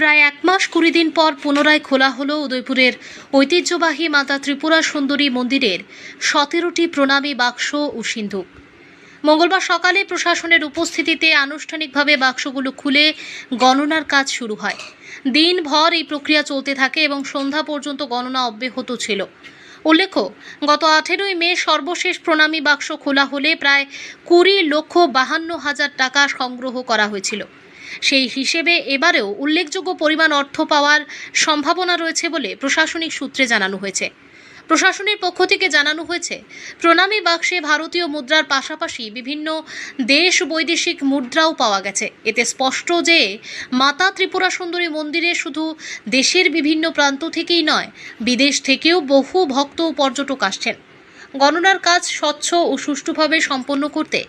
প্রায় 1 মাস 20 দিন পর পুনরায় খোলা হলো উদয়পুরের ঐতিহ্যবাহী মাতা ত্রিপুরা সুন্দরী মন্দিরের 17টি প্রণামী বাক্স ও সিন্ধুক। মঙ্গলবার সকালে প্রশাসনের উপস্থিতিতে আনুষ্ঠানিকভাবে বাক্সগুলো খুলে গণনার কাজ শুরু হয়। দিনভর এই প্রক্রিয়া চলতে থাকে এবং সন্ধ্যা পর্যন্ত গণনা অব্যাহত ছিল। উল্লেখ্য, গত 18ই মে সর্বশেষ প্রণামী বাক্স খোলা হলে প্রায় 20,52,000 টাকা সংগ্রহ করা হয়েছিল। সেই হিসেবে এবারেও উল্লেখযোগ্য পরিমাণ অর্থ পাওয়ার সম্ভাবনা রয়েছে বলে প্রশাসনিক সূত্রে জানানো হয়েছে। প্রশাসনের পক্ষ থেকে জানানো হয়েছে, প্রণামী বাক্সে ভারতীয় মুদ্রার পাশাপাশি বিভিন্ন দেশ বৈদেশিক মুদ্রাও পাওয়া গেছে। এতে স্পষ্ট যে মাতা ত্রিপুরা সুন্দরী মন্দিরে শুধু দেশের বিভিন্ন প্রান্ত থেকেই নয়, বিদেশ থেকেও বহু ভক্ত ও পর্যটক আসছেন। গণনার কাজ স্বচ্ছ ও সুষ্ঠুভাবে সম্পন্ন করতে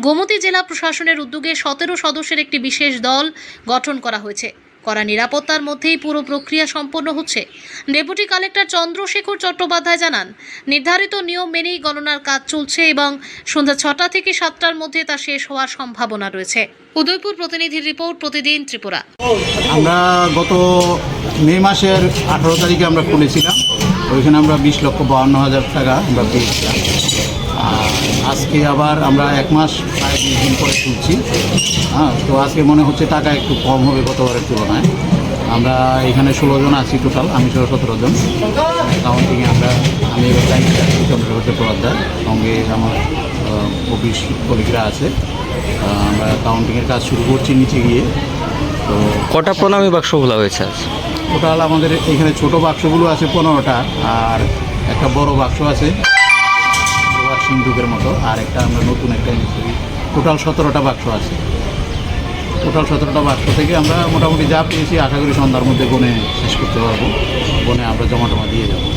গোমতী জেলা প্রশাসনের উদ্যোগে 17 সদস্যের একটি বিশেষ দল গঠন করা হয়েছে। কড়া নিরাপত্তার মধ্যেই পুরো প্রক্রিয়া সম্পন্ন হচ্ছে। ডেপুটি কালেক্টর চন্দ্রশেখর চট্টোপাধ্যায় জানান, নির্ধারিত নিয়ম মেনেই গণনার কাজ চলছে এবং সন্ধ্যা 6টা থেকে 7টার মধ্যে তা শেষ হওয়ার সম্ভাবনা রয়েছে। উদয়পুর প্রতিনিধির রিপোর্ট, প্রতিদিন ত্রিপুরা। আমরা গত মে মাসের 18 তারিখে আমরা খুলেছিলাম। ওইখানে আমরা 20,52,000 টাকা আমরা পেয়েছিলাম। আর আজকে আবার আমরা 1 মাস প্রায় 20 দিন পরে খুলছি। তো আজকে মনে হচ্ছে টাকা একটু কম হবে গতবারের তুলনায়। আমরা এখানে 16 জন আছি টোটাল, আমি সহ 17 জন। কাউন্টিংয়ে আমি এবার দায়িত্বে আছি, চন্দ্রশেখর চট্টোপাধ্যায়, সঙ্গে আমার অফিস কলিগরা আছে। আমরা কাউন্টিংয়ের কাজ শুরু করছি নিচে গিয়ে। তো কটা প্রণামী বাক্স খোলা হয়েছে আজ? টোটাল আমাদের এখানে ছোট বাক্সগুলো আছে 15টা, আর একটা বড় বাক্স আছে সিন্ধুকের মতো, আর একটা আমরা নতুন একটা এনেছি। টোটাল 17টা বাক্স আছে। টোটাল 17টা বাক্স থেকে আমরা মোটামুটি যা পেয়েছি আশা করি সন্ধ্যার মধ্যে গনে শেষ করতে পারবো। গনে আমরা জমা দিয়ে যাবো।